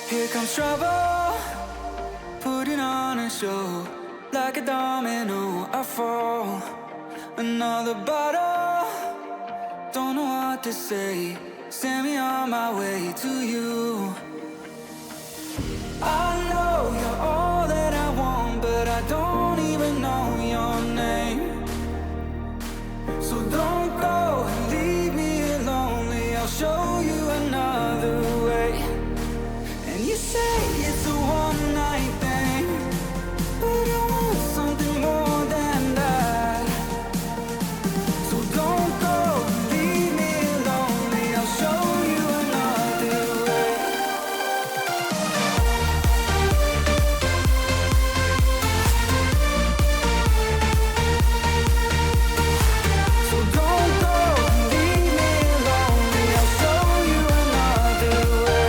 Here comes trouble, putting on a show. Like a domino, I fall. Another bottle, don't know what to say. Send me on my way to you. I know you're all that I want, but I don't even know your name. So don't go and leave me lonely. I'll show you another way. And you say it's a one-night thing, but I want something more than that. So don't go and leave me lonely. I'll show you another way. So don't go and leave me lonely. I'll show you another way.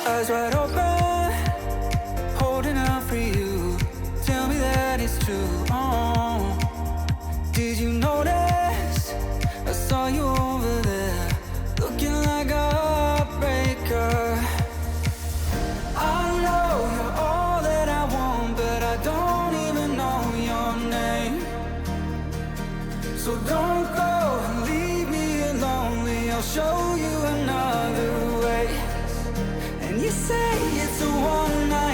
Eyes wide open, holding out for you. Tell me that it's true. Oh, did you notice? I saw you over there, looking like a heartbreaker. I know you're all that I want, but I don't even know your name. So don't go and leave me lonely. I'll show you another way. And you say it's a one night